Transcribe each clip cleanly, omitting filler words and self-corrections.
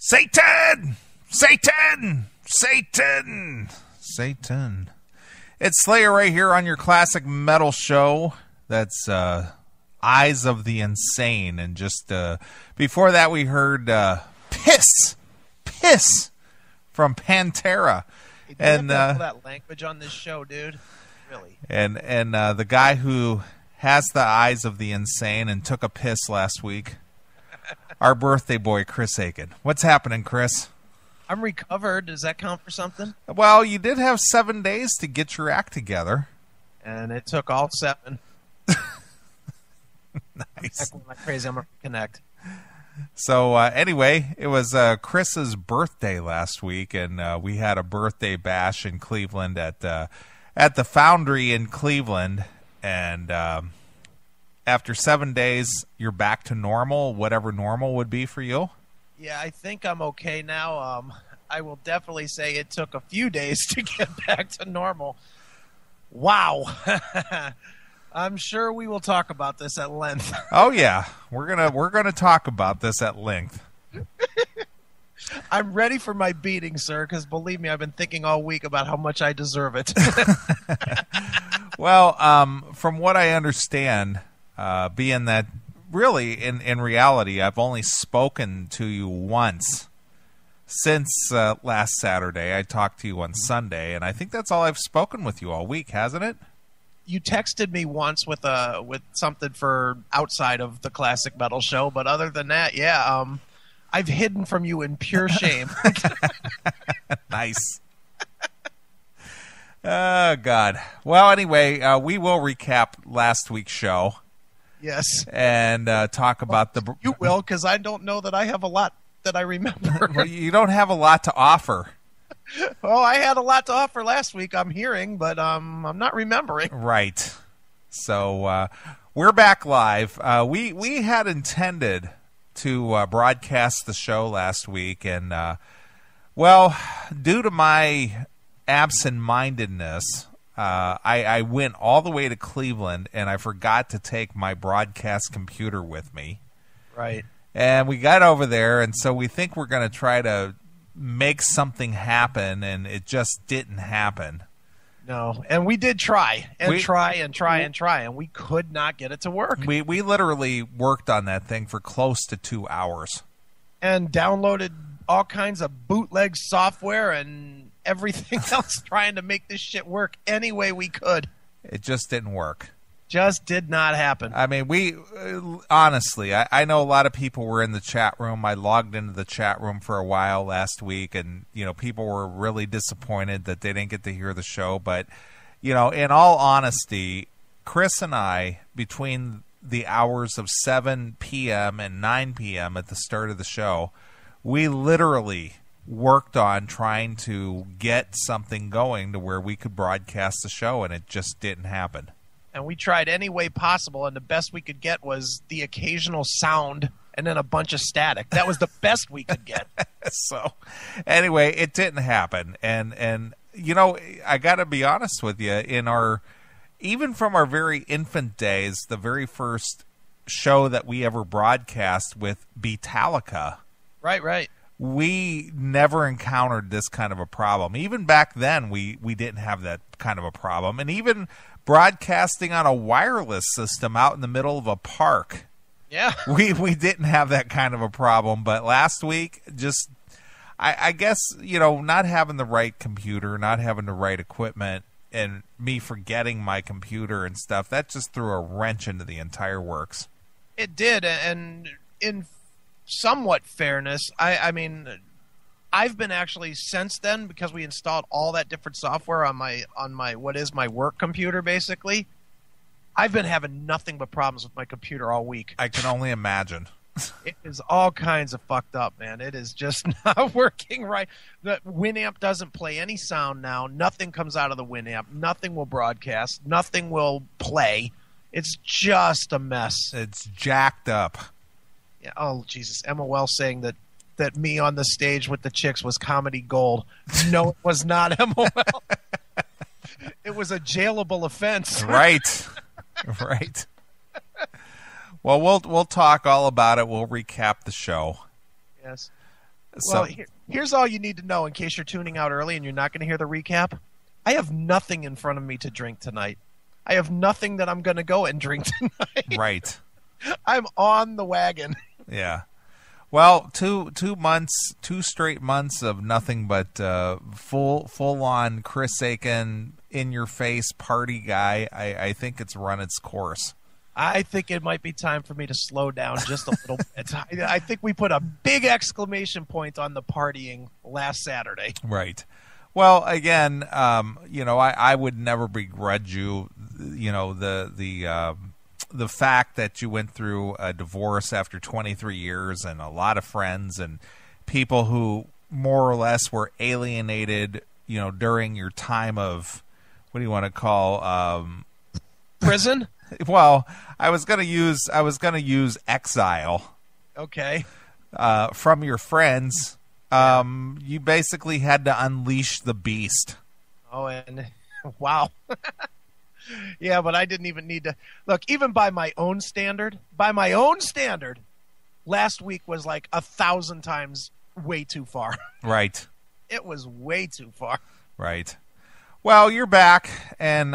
Satan! Satan! Satan! Satan. It's Slayer right here on your classic metal show. That's Eyes of the Insane. And just before that we heard Piss from Pantera. You and have that language on this show, dude. Really. And the guy who has the eyes of the insane and took a piss last week. Our birthday boy, Chris-akin. What's happening, Chris? I'm recovered. Does that count for something? Well, you did have 7 days to get your act together. And it took all 7. Nice. I'm like crazy. I'm going to connect. So, anyway, it was Chris's birthday last week, and we had a birthday bash in Cleveland at the Foundry in Cleveland, and after 7 days, you're back to normal, whatever normal would be for you? Yeah, I think I'm okay now. I will definitely say it took a few days to get back to normal. Wow. I'm sure we will talk about this at length. Oh yeah, we're gonna talk about this at length. I'm ready for my beating, sir, because believe me, I've been thinking all week about how much I deserve it. Well, from what I understand, being that really in reality, I've only spoken to you once since last Saturday. I talked to you on Sunday, and I think that's all I've spoken with you all week, hasn't it? You texted me once with something for outside of the classic metal show, but other than that, yeah, I've hidden from you in pure shame. Nice. Oh, God. Well, anyway, we will recap last week's show. Yes. And talk about the... You will, because I don't know that I have a lot that I remember. Well, you don't have a lot to offer. Oh, I had a lot to offer last week, I'm hearing, but I'm not remembering. Right. So we're back live. We had intended to broadcast the show last week, and, well, due to my absent-mindedness, I went all the way to Cleveland, and I forgot to take my broadcast computer with me. Right. And we got over there, and so we think we're going to try to make something happen, and it just didn't happen. No, and we did try, and we could not get it to work. We literally worked on that thing for close to 2 hours. And downloaded all kinds of bootleg software and everything else trying to make this shit work any way we could. It just didn't work. Just did not happen. I mean, we honestly, I know a lot of people were in the chat room. I logged into the chat room for a while last week, and people were really disappointed that they didn't get to hear the show. But in all honesty, Chris and I, between the hours of 7 p.m. and 9 p.m. at the start of the show, we literally worked on trying to get something going to where we could broadcast the show, and it just didn't happen. And we tried any way possible, and the best we could get was the occasional sound and then a bunch of static. That was the best we could get. So, anyway, it didn't happen. And I got to be honest with you, even from our very infant days, the very first show that we ever broadcast with Beatallica. Right. We never encountered this kind of a problem. Even back then, we didn't have that kind of a problem. And even broadcasting on a wireless system out in the middle of a park. Yeah. We didn't have that kind of a problem. But last week, just, I guess, not having the right computer, not having the right equipment, and me forgetting my computer and stuff, that just threw a wrench into the entire works. It did. And in somewhat fairness, I mean, I've been actually since then, because we installed all that different software on my what is my work computer basically, I've been having nothing but problems with my computer all week. I can only imagine. It is all kinds of fucked up, man. It is just not working right. The Winamp doesn't play any sound now. Nothing comes out of the Winamp. Nothing will broadcast. Nothing will play. It's just a mess. It's jacked up. Yeah. Oh, Jesus. MOL saying that me on the stage with the chicks was comedy gold. No, it was not, MOL. It was a jailable offense. Right. Right. Well, we'll talk all about it. We'll recap the show. Yes. So here's all you need to know in case you're tuning out early and you're not going to hear the recap. I have nothing in front of me to drink tonight. I have nothing that I'm going to go and drink tonight. right. I'm on the wagon. Yeah. Well, two straight months of nothing but full on Chris-akin, in your face party guy. I think it's run its course. I think it might be time for me to slow down just a little bit. I think we put a big exclamation point on the partying last Saturday. Right. Well, again, I would never begrudge you, the fact that you went through a divorce after 23 years and a lot of friends and people who more or less were alienated, during your time of, what do you want to call, prison? Well, I was going to use exile. Okay. From your friends. You basically had to unleash the beast. Oh, and wow. Yeah, but I didn't even need to look. Even by my own standard, last week was like 1,000 times way too far. Right. It was way too far. Right. Well, you're back, and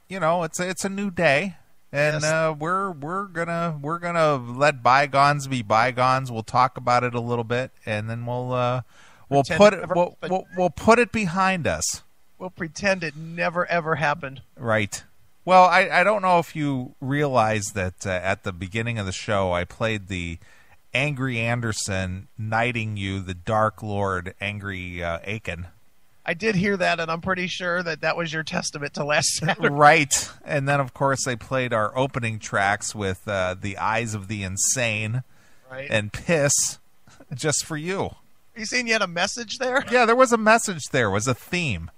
it's a new day, and yes. We're gonna let bygones be bygones. We'll talk about it a little bit, and then we'll put it behind us. We'll pretend it never ever happened. Right. Well, I don't know if you realize that at the beginning of the show, I played the Angry Anderson knighting you, the Dark Lord, Angry Akin. I did hear that, and I'm pretty sure that was your testament to last Saturday. Right. And then, of course, they played our opening tracks with The Eyes of the Insane and Piss, just for you. You saying you had a message there? Yeah, there was a message there. It was a theme.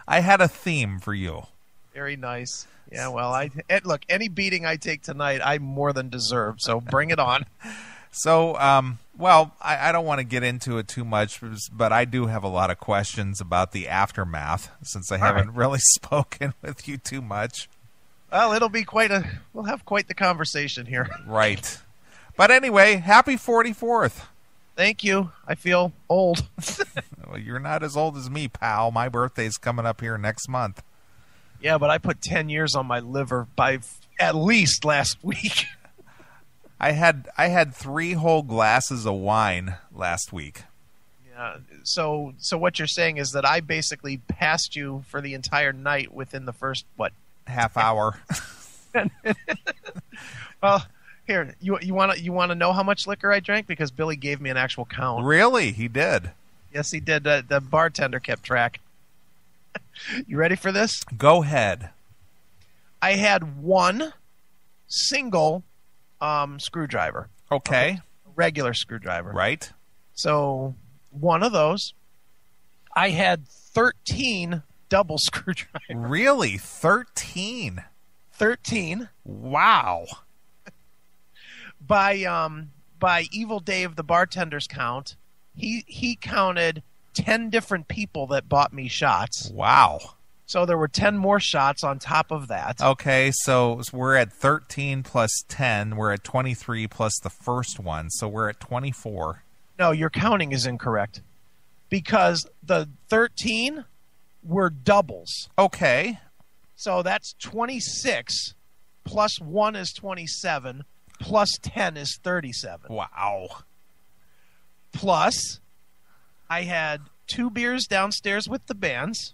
I had a theme for you. Very nice. Yeah, well, look, any beating I take tonight, I more than deserve, so bring it on. So, I don't want to get into it too much, but I do have a lot of questions about the aftermath, since I haven't really spoken with you too much. Well, we'll have quite the conversation here. Right. But anyway, happy 44th. Thank you. I feel old. Well, you're not as old as me, pal. My birthday's coming up here next month. Yeah, but I put 10 years on my liver by at least last week. I had 3 whole glasses of wine last week. Yeah. So what you're saying is that I basically passed you for the entire night within the first half hour. Well, here, you want to know how much liquor I drank, because Billy gave me an actual count. Really? He did. Yes, he did. The bartender kept track. You ready for this? Go ahead. I had one single screwdriver. Okay. Regular screwdriver. Right. So one of those. I had 13 double screwdrivers. Really? 13? 13. Wow. By Evil Dave, the bartender's count, he counted 10 different people that bought me shots. Wow. So there were 10 more shots on top of that. Okay, so we're at 13 plus 10. We're at 23 plus the first one. So we're at 24. No, your counting is incorrect, because the 13 were doubles. Okay. So that's 26 plus 1 is 27 plus 10 is 37. Wow. Plus, I had 2 beers downstairs with the bands.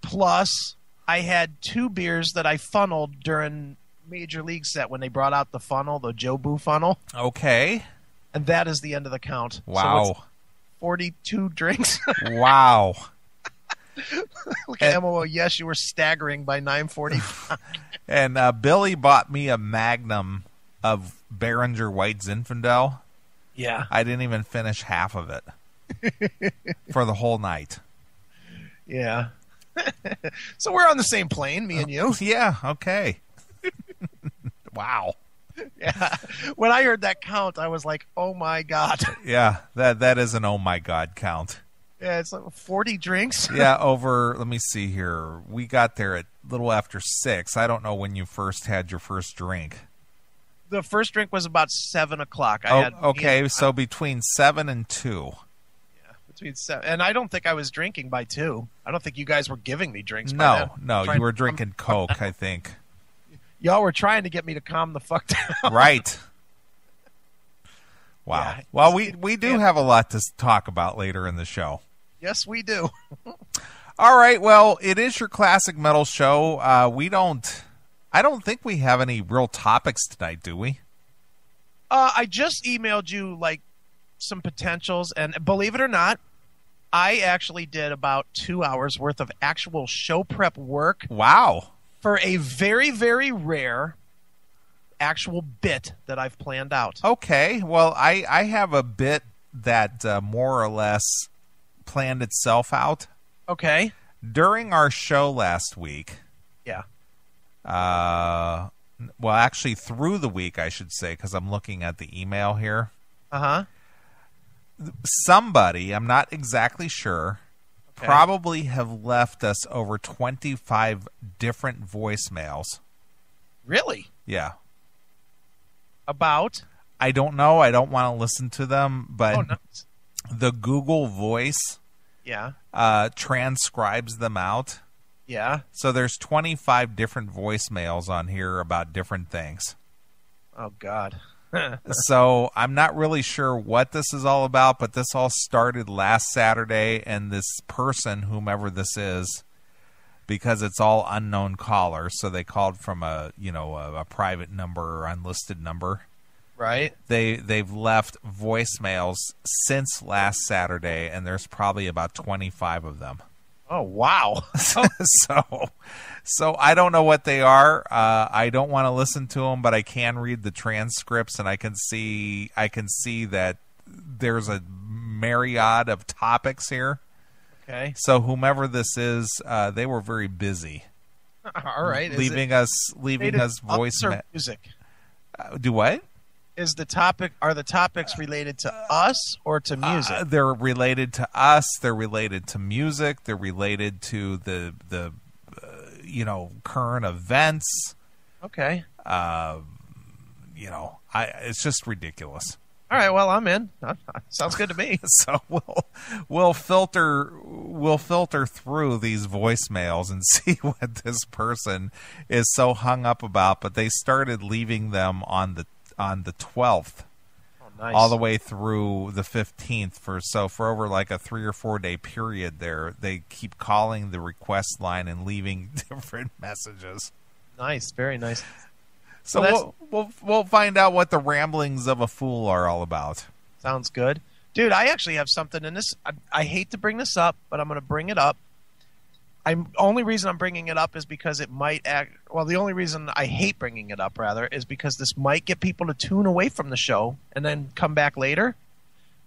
Plus, I had 2 beers that I funneled during Major League set when they brought out the funnel, the Jobu funnel. Okay. And that is the end of the count. Wow. So it's 42 drinks. Wow. Look at Emma. Yes, you were staggering by 9:45. And Billy bought me a Magnum of Behringer White Zinfandel. Yeah. I didn't even finish half of it for the whole night. Yeah. So we're on the same plane, me and you. Yeah, okay. Wow. Yeah. When I heard that count, I was like, oh my God. Yeah, that is an oh my God count. Yeah, it's like 40 drinks. Yeah, let me see here. We got there at a little after 6. I don't know when you first had your first drink. The first drink was about 7 o'clock. Okay, so between 7 and 2. Yeah, between 7. And I don't think I was drinking by 2. I don't think you guys were giving me drinks by then. No, you were drinking Coke, I think. Y'all were trying to get me to calm the fuck down. Right. Wow. Yeah, well, we do have a lot to talk about later in the show. Yes, we do. All right. Well, it is your classic metal show. I don't think we have any real topics tonight, do we? I just emailed you like some potentials, and believe it or not, I actually did about 2 hours worth of actual show prep work. Wow. For a very, very rare actual bit that I've planned out. Okay. Well, I have a bit that more or less planned itself out. Okay. During our show last week. Yeah. Well, actually through the week, I should say, because I'm looking at the email here. Uh-huh. Somebody, I'm not exactly sure, probably have left us over 25 different voicemails. Really? Yeah. About? I don't know. I don't want to listen to them, but nice. The Google Voice transcribes them out. Yeah. So there's 25 different voicemails on here about different things. Oh, God. So I'm not really sure what this is all about, but this all started last Saturday, and this person, whomever this is, because it's all unknown callers, so they called from a private number or unlisted number. Right. They've left voicemails since last Saturday, and there's probably about 25 of them. Oh, wow. So I don't know what they are. I don't want to listen to them, but I can read the transcripts, and I can see that there's a myriad of topics here. Okay. So whomever this is, they were very busy. All right. Leaving us voice music. Do what? Are the topics related to us or to music? They're related to us. They're related to music. They're related to the current events. Okay. It's just ridiculous. All right. Well, I'm in. Sounds good to me. So we'll filter through these voicemails and see what this person is so hung up about. But they started leaving them on the 12th, nice. All the way through the 15th. For over like a 3 or 4 day period there, they keep calling the request line and leaving different messages. Nice, very nice. So we'll find out what the ramblings of a fool are all about. Sounds good. Dude, I actually have something in this. I hate to bring this up, but I'm going to bring it up. Only reason I'm bringing it up is because it might the only reason I hate bringing it up, rather, is because this might get people to tune away from the show and then come back later.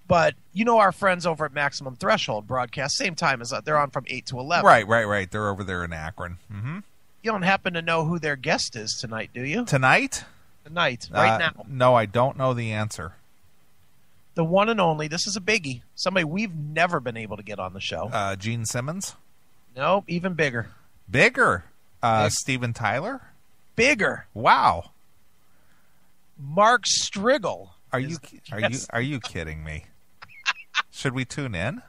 But our friends over at Maximum Threshold broadcast, same time as they're on from 8 to 11. Right. They're over there in Akron. Mm-hmm. You don't happen to know who their guest is tonight, do you? Tonight, right now. No, I don't know the answer. The one and only, this is a biggie, somebody we've never been able to get on the show. Gene Simmons? Nope, even bigger. Bigger? Steven Tyler? Bigger. Wow. Mark Striggle. Are you kidding me? Should we tune in?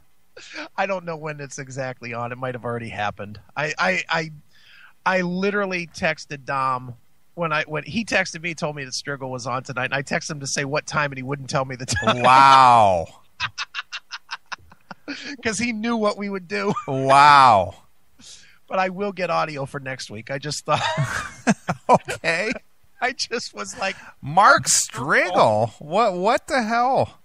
I don't know when it's exactly on. It might have already happened. I literally texted Dom when he texted me, told me that Striggle was on tonight, and I texted him to say what time, and he wouldn't tell me the time. Wow. Because he knew what we would do. Wow. But I will get audio for next week. I just thought. Okay. I just was like, Mark Striggle. What the hell?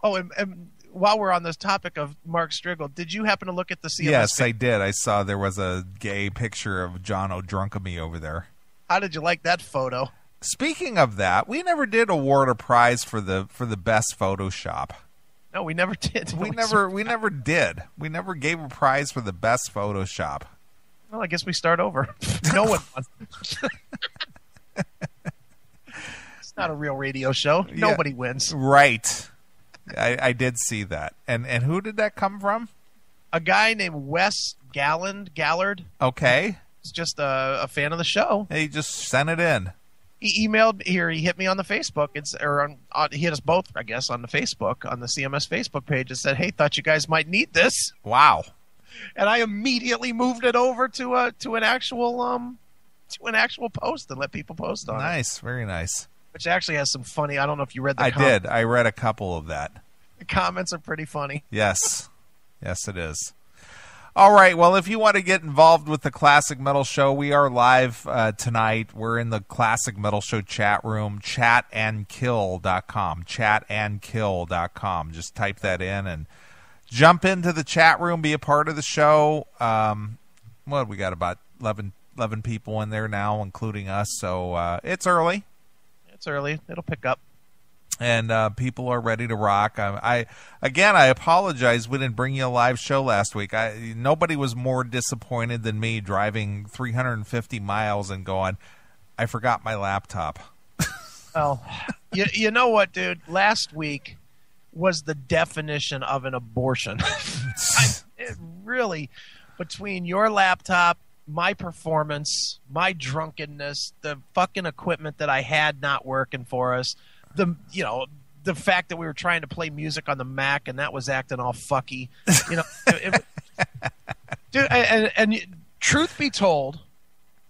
Oh, and while we're on this topic of Mark Striggle, did you happen to look at the CMS? Yes, I did. I saw there was a gay picture of John O'Drunkamy over there. How did you like that photo? Speaking of that, we never did award a prize for the best Photoshop. No, we never did. We never did. We never gave a prize for the best Photoshop. Well, I guess we start over. No one won. It's not a real radio show. Nobody wins. Right. I did see that. And who did that come from? A guy named Wes Gallard. Okay. He's just a fan of the show. He just sent it in. He emailed here. He hit me on the Facebook. He hit us both, I guess, on the Facebook, on the CMS Facebook page, and said, "Hey, thought you guys might need this." Wow. And I immediately moved it over to an actual post and let people post on it. Nice, very nice. Which actually has some funny. I don't know if you read the. I did. I read a couple of that. The comments are pretty funny. Yes, yes, it is. All right. Well, if you want to get involved with the Classic Metal Show, we are live tonight. We're in the Classic Metal Show chat room, chatandkill.com, chatandkill.com. Just type that in and jump into the chat room, be a part of the show. We got about 11 people in there now, including us. So it's early. It's early. It'll pick up. And people are ready to rock. I apologize. We didn't bring you a live show last week. Nobody was more disappointed than me driving 350 miles and going, I forgot my laptop. Well, you know what, dude? Last week was the definition of an abortion. It really, between your laptop, my performance, my drunkenness, the fucking equipment that I had not working for us, the fact that we were trying to play music on the Mac and that was acting all fucky, dude. And truth be told,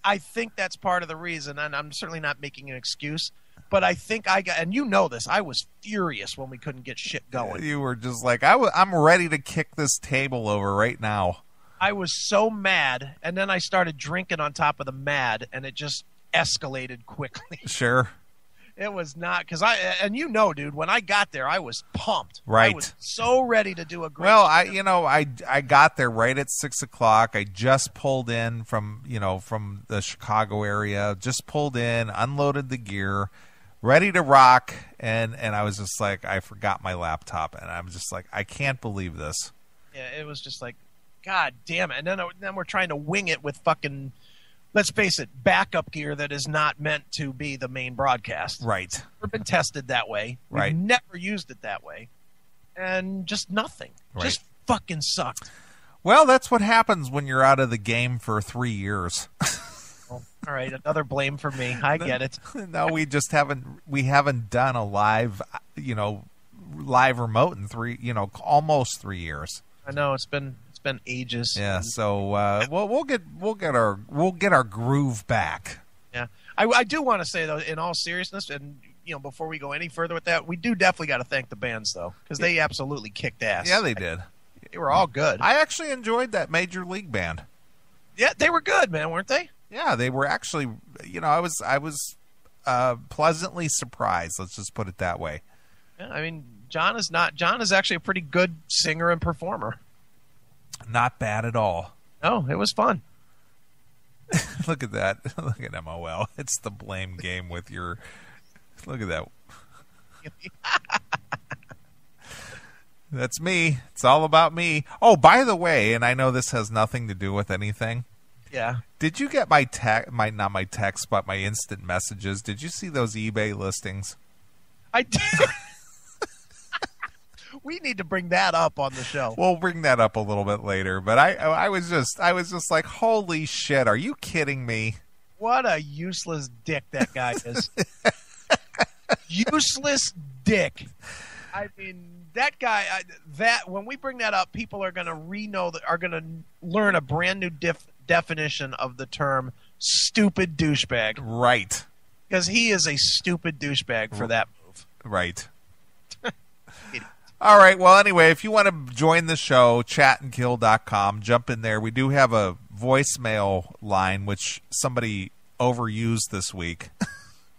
I think that's part of the reason, and I'm certainly not making an excuse, but I think and you know this, I was furious when we couldn't get shit going. You were just like, I'm ready to kick this table over right now. I was so mad, and then I started drinking on top of the mad, and it just escalated quickly. Sure. It was not, because dude, when I got there, I was pumped. Right. I was so ready to do a great Well, I got there right at 6 o'clock. I just pulled in from the Chicago area, just pulled in, unloaded the gear, ready to rock. And I was just like, I forgot my laptop. And I'm just like, I can't believe this. Yeah, it was just like, God damn it. And then we're trying to wing it with fucking, let's face it, backup gear that is not meant to be the main broadcast. Right. Never been tested that way. Right. We've never used it that way. And just nothing. Right. Just fucking sucked. Well, that's what happens when you're out of the game for 3 years. Well, all right, another blame for me. I get it. No, we haven't done a live remote in almost 3 years. I know it's been ages. Yeah, so we'll get our groove back. Yeah, I do want to say though, in all seriousness, and before we go any further with that, we do definitely got to thank the bands though, because they absolutely kicked ass. Yeah, they did. They were all good. I actually enjoyed that Major League band. Yeah, they were good, man, weren't they? Yeah, they were actually. I was pleasantly surprised. Let's just put it that way. Yeah, I mean, John is actually a pretty good singer and performer. Not bad at all. No, it was fun. Look at that. Look at MOL. It's the blame game with your... Look at that. That's me. It's all about me. Oh, by the way, and I know this has nothing to do with anything. Yeah. Did you get not my text, but my instant messages? Did you see those eBay listings? I did. We need to bring that up on the show. We'll bring that up a little bit later. But I was just like, holy shit, are you kidding me? What a useless dick that guy is. Useless dick. I mean, that guy. When we bring that up, people are going to learn a brand new definition of the term "stupid douchebag." Right. Because he is a stupid douchebag for that move. Right. All right. Well, anyway, if you want to join the show, chatandkill.com, jump in there. We do have a voicemail line, which somebody overused this week.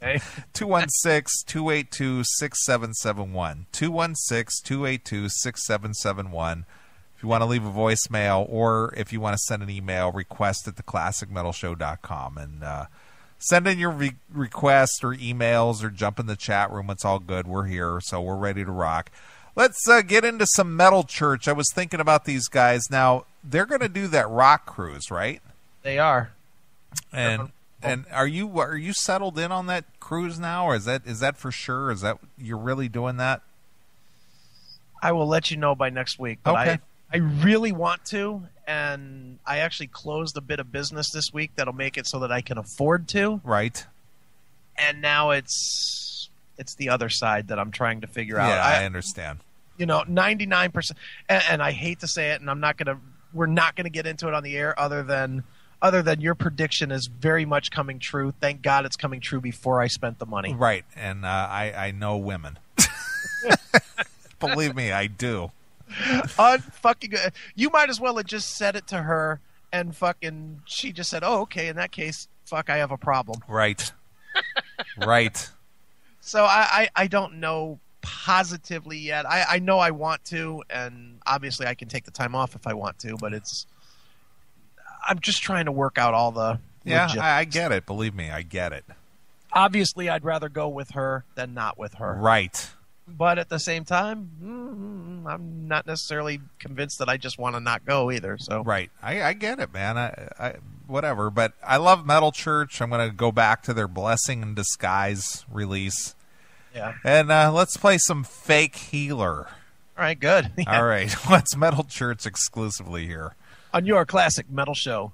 Okay. 216-282-6771. 216-282-6771. If you want to leave a voicemail, or if you want to send an email, request at theclassicmetalshow.com. And send in your requests or emails or jump in the chat room. It's all good. We're here, so we're ready to rock. Let's get into some Metal Church. I was thinking about these guys. Now, they're going to do that rock cruise, right? They are. And are you settled in on that cruise now, or is that for sure? Is that you're really doing that? I will let you know by next week. But okay. I really want to, and I actually closed a bit of business this week that'll make it so that I can afford to. Right. And now it's the other side that I'm trying to figure out. Yeah, I understand. 99%, and I hate to say it, and we're not gonna get into it on the air other than your prediction is very much coming true. Thank God it's coming true before I spent the money. Right, and I know women. Believe me, I do. Unfucking. You might as well have just said it to her, and fucking she just said, "Oh, okay. In that case, fuck, I have a problem." Right. Right. So I don't know positively yet. I know I want to, and obviously I can take the time off if I want to, but I'm just trying to work out all the logistics. I get it. Believe me, I get it. Obviously, I'd rather go with her than not with her. Right. But at the same time, I'm not necessarily convinced that I just want to not go either. So right, I get it, man. I whatever. But I love Metal Church. I'm going to go back to their Blessing in Disguise release. Yeah. And let's play some Fake Healer. All right, good. Yeah. All right, what's Metal Church exclusively here On your classic metal show.